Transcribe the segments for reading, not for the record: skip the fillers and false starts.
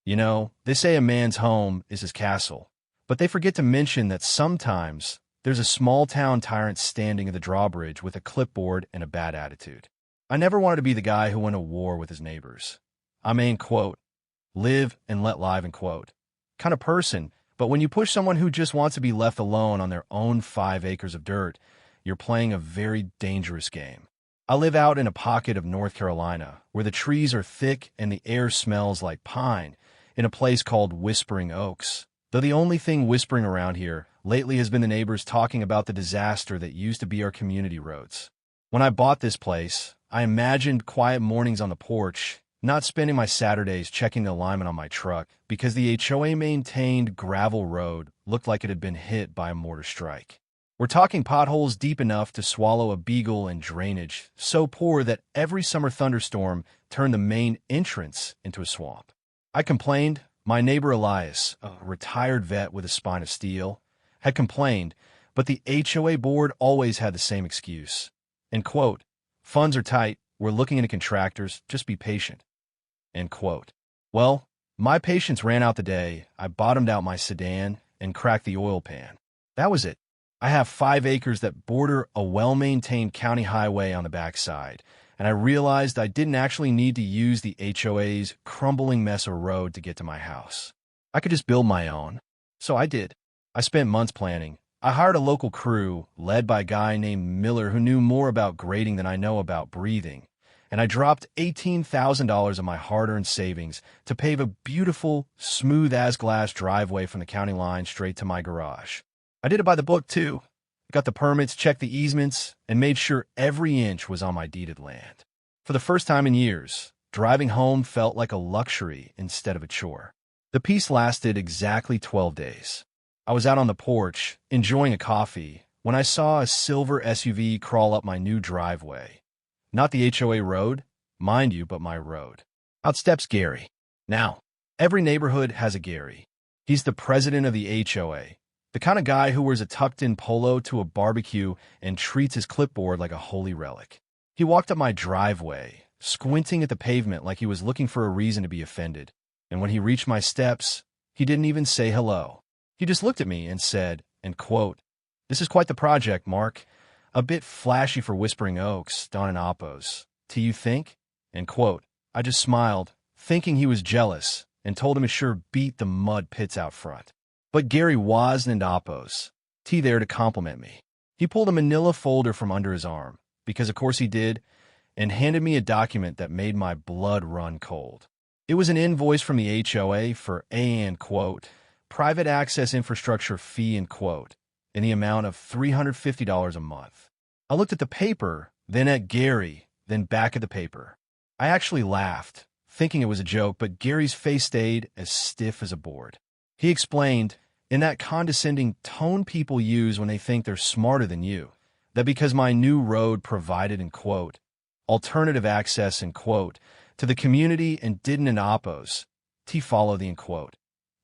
You know, they say a man's home is his castle, but they forget to mention that sometimes there's a small-town tyrant standing at the drawbridge with a clipboard and a bad attitude. I never wanted to be the guy who went to war with his neighbors. I'm a, quote, live and let live, kind of person, but when you push someone who just wants to be left alone on their own 5 acres of dirt, you're playing a very dangerous game. I live out in a pocket of North Carolina where the trees are thick and the air smells like pine, in a place called Whispering Oaks. Though the only thing whispering around here lately has been the neighbors talking about the disaster that used to be our community roads. When I bought this place, I imagined quiet mornings on the porch, not spending my Saturdays checking the alignment on my truck because the HOA-maintained gravel road looked like it had been hit by a mortar strike. We're talking potholes deep enough to swallow a beagle and drainage so poor that every summer thunderstorm turned the main entrance into a swamp. I complained. My neighbor Elias, a retired vet with a spine of steel, had complained, but the HOA board always had the same excuse. And quote, funds are tight, we're looking into contractors, just be patient. End quote. Well, my patience ran out the day I bottomed out my sedan and cracked the oil pan. That was it. I have 5 acres that border a well-maintained county highway on the backside, and I realized I didn't actually need to use the HOA's crumbling mess of road to get to my house. I could just build my own. So I did. I spent months planning. I hired a local crew, led by a guy named Miller who knew more about grading than I know about breathing, and I dropped $18,000 of my hard-earned savings to pave a beautiful, smooth-as-glass driveway from the county line straight to my garage. I did it by the book, too. Got the permits, checked the easements, and made sure every inch was on my deeded land. For the first time in years, driving home felt like a luxury instead of a chore. The peace lasted exactly 12 days. I was out on the porch, enjoying a coffee, when I saw a silver SUV crawl up my new driveway. Not the HOA road, mind you, but my road. Out steps Gary. Now, every neighborhood has a Gary. He's the president of the HOA. The kind of guy who wears a tucked-in polo to a barbecue and treats his clipboard like a holy relic. He walked up my driveway, squinting at the pavement like he was looking for a reason to be offended. And when he reached my steps, he didn't even say hello. He just looked at me and said, and quote, this is quite the project, Mark. A bit flashy for Whispering Oaks, Don and Oppos. Do you think? End quote. I just smiled, thinking he was jealous, and told him to sure beat the mud pits out front. But Gary wasn't Oppos. There to compliment me. He pulled a manila folder from under his arm, because of course he did, and handed me a document that made my blood run cold. It was an invoice from the HOA for and quote, private access infrastructure fee and quote, in the amount of $350 a month. I looked at the paper, then at Gary, then back at the paper. I actually laughed, thinking it was a joke, but Gary's face stayed as stiff as a board. He explained, in that condescending tone people use when they think they're smarter than you, that because my new road provided, in quote, alternative access, in quote, to the community and didn't in Oppos, to follow the, in quote,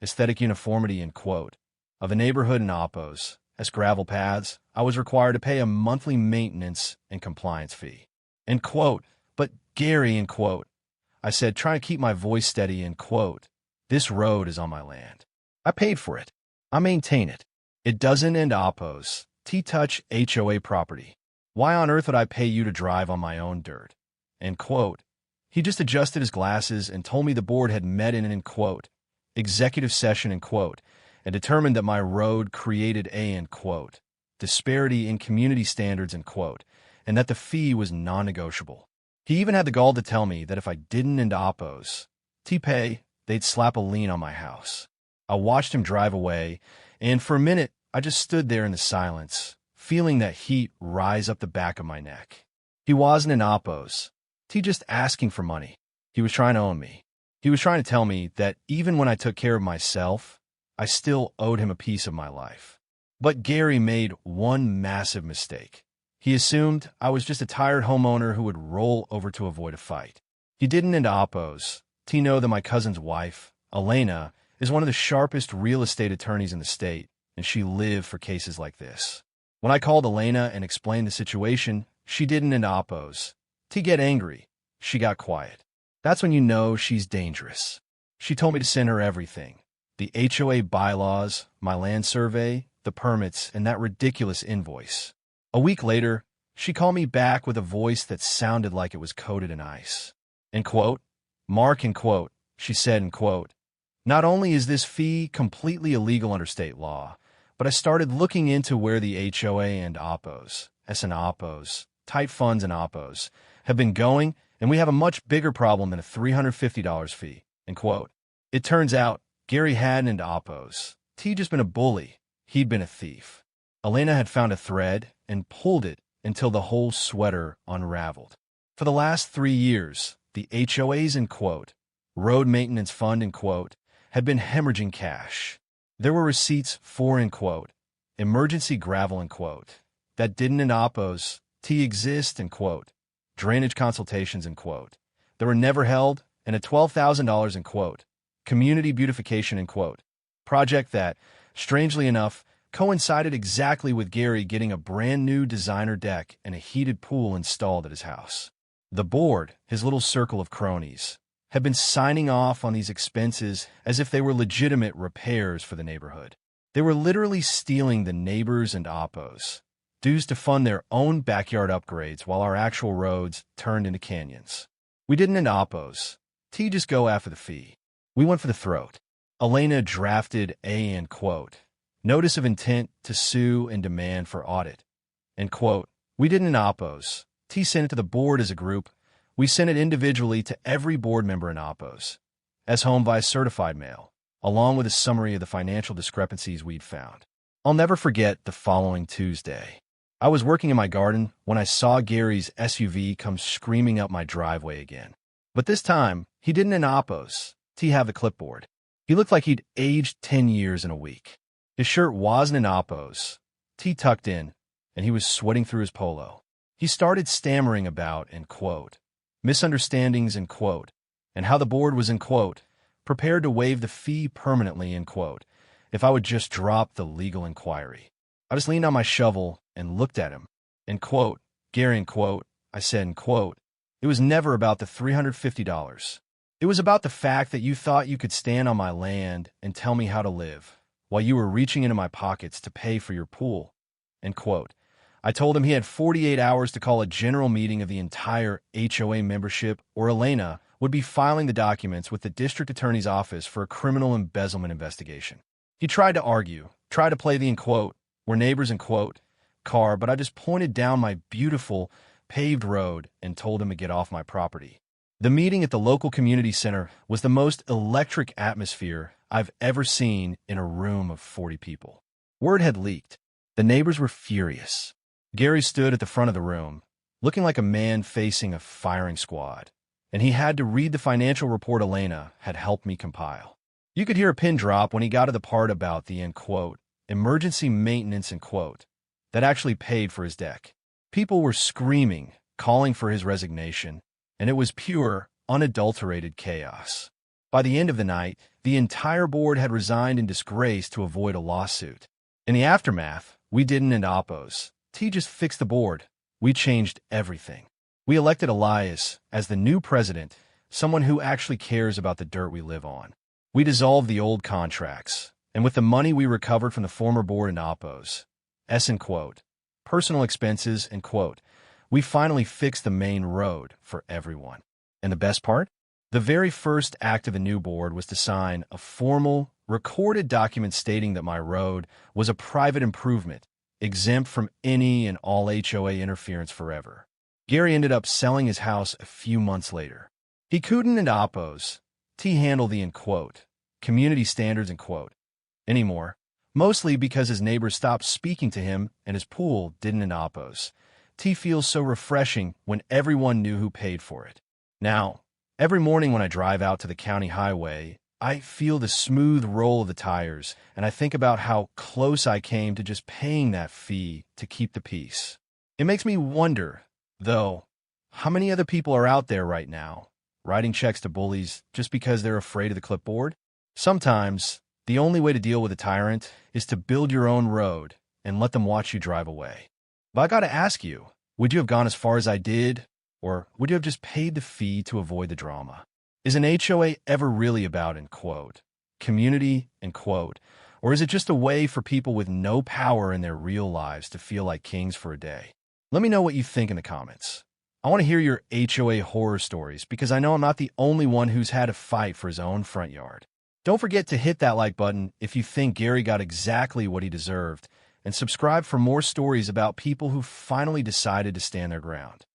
aesthetic uniformity, in quote, of a neighborhood in Oppos, as gravel paths, I was required to pay a monthly maintenance and compliance fee. End quote. But Gary, in quote, I said, trying to keep my voice steady, in quote, this road is on my land. I paid for it. I maintain it. It doesn't end Oppos. Touch HOA property. Why on earth would I pay you to drive on my own dirt? End quote. He just adjusted his glasses and told me the board had met in an, in quote, executive session, in quote, and determined that my road created a, in quote, disparity in community standards, in quote, and that the fee was non-negotiable. He even had the gall to tell me that if I didn't end Oppos, pay, they'd slap a lien on my house. I watched him drive away, and for a minute, I just stood there in the silence, feeling that heat rise up the back of my neck. He wasn't in Oppos. Just asking for money. He was trying to own me. He was trying to tell me that even when I took care of myself, I still owed him a piece of my life. But Gary made one massive mistake. He assumed I was just a tired homeowner who would roll over to avoid a fight. He didn't into Oppos. Know that my cousin's wife, Elena, is one of the sharpest real estate attorneys in the state, and she lived for cases like this. When I called Elena and explained the situation, she didn't into Oppos. To get angry, she got quiet. That's when you know she's dangerous. She told me to send her everything. The HOA bylaws, my land survey, the permits, and that ridiculous invoice. A week later, she called me back with a voice that sounded like it was coated in ice. In quote, Mark, in quote, she said, in quote, not only is this fee completely illegal under state law, but I started looking into where the HOA and OPPOs, S&, tight funds and OPPOs, have been going, and we have a much bigger problem than a $350 fee, end quote. It turns out Gary hadn't into OPPOs. He'd just been a bully. He'd been a thief. Elena had found a thread and pulled it until the whole sweater unraveled. For the last 3 years, the HOAs, in quote, road maintenance fund, in quote, had been hemorrhaging cash. There were receipts for, in quote, emergency gravel, in quote, that didn't in OPPOs exist, in quote, drainage consultations, in quote, that were never held, and a $12,000, in quote, community beautification, in quote, project that, strangely enough, coincided exactly with Gary getting a brand new designer deck and a heated pool installed at his house. The board, his little circle of cronies, had been signing off on these expenses as if they were legitimate repairs for the neighborhood. They were literally stealing the neighbors and OPPOs dues to fund their own backyard upgrades while our actual roads turned into canyons. We didn't in OPPOs. Just go after the fee. We went for the throat. Elena drafted a, end quote, notice of intent to sue and demand for audit, end quote. We didn't in OPPOs. Sent it to the board as a group. We sent it individually to every board member in OPPOs, as home via certified mail, along with a summary of the financial discrepancies we'd found. I'll never forget the following Tuesday. I was working in my garden when I saw Gary's SUV come screaming up my driveway again. But this time, he didn't in OPPOs. Have the clipboard. He looked like he'd aged 10 years in a week. His shirt wasn't in OPPOs. Tucked in, and he was sweating through his polo. He started stammering about, in quote, misunderstandings, in quote, and how the board was, in quote, prepared to waive the fee permanently, in quote, if I would just drop the legal inquiry. I just leaned on my shovel and looked at him. In quote, Gary, in quote, I said, in quote, it was never about the $350. It was about the fact that you thought you could stand on my land and tell me how to live, while you were reaching into my pockets to pay for your pool, end quote. I told him he had 48 hours to call a general meeting of the entire HOA membership, or Elena would be filing the documents with the district attorney's office for a criminal embezzlement investigation. He tried to argue, tried to play the, in quote, we're neighbors, in quote, card, but I just pointed down my beautiful paved road and told him to get off my property. The meeting at the local community center was the most electric atmosphere I've ever seen in a room of 40 people. Word had leaked. The neighbors were furious. Gary stood at the front of the room, looking like a man facing a firing squad, and he had to read the financial report Elena had helped me compile. You could hear a pin drop when he got to the part about the, end quote, emergency maintenance, end quote, that actually paid for his deck. People were screaming, calling for his resignation, and it was pure, unadulterated chaos. By the end of the night, the entire board had resigned in disgrace to avoid a lawsuit. In the aftermath, we didn't end OPPOs. Just fixed the board. We changed everything. We elected Elias as the new president, someone who actually cares about the dirt we live on. We dissolved the old contracts, and with the money we recovered from the former board and OPPOs, end quote, personal expenses, end quote, we finally fixed the main road for everyone. And the best part? The very first act of the new board was to sign a formal, recorded document stating that my road was a private improvement, exempt from any and all HOA interference forever. Gary ended up selling his house a few months later. He couldn't, in OPPOs, handle the, end quote, community standards, end quote, anymore, mostly because his neighbors stopped speaking to him and his pool didn't in OPPOs. Feels so refreshing when everyone knew who paid for it. Now, every morning when I drive out to the county highway, I feel the smooth roll of the tires, and I think about how close I came to just paying that fee to keep the peace. It makes me wonder, though, how many other people are out there right now, writing checks to bullies just because they're afraid of the clipboard? Sometimes, the only way to deal with a tyrant is to build your own road and let them watch you drive away. But I gotta ask you, would you have gone as far as I did, or would you have just paid the fee to avoid the drama? Is an HOA ever really about, in quote, community, in quote, or is it just a way for people with no power in their real lives to feel like kings for a day? Let me know what you think in the comments. I want to hear your HOA horror stories because I know I'm not the only one who's had a fight for his own front yard. Don't forget to hit that like button if you think Gary got exactly what he deserved, and subscribe for more stories about people who finally decided to stand their ground.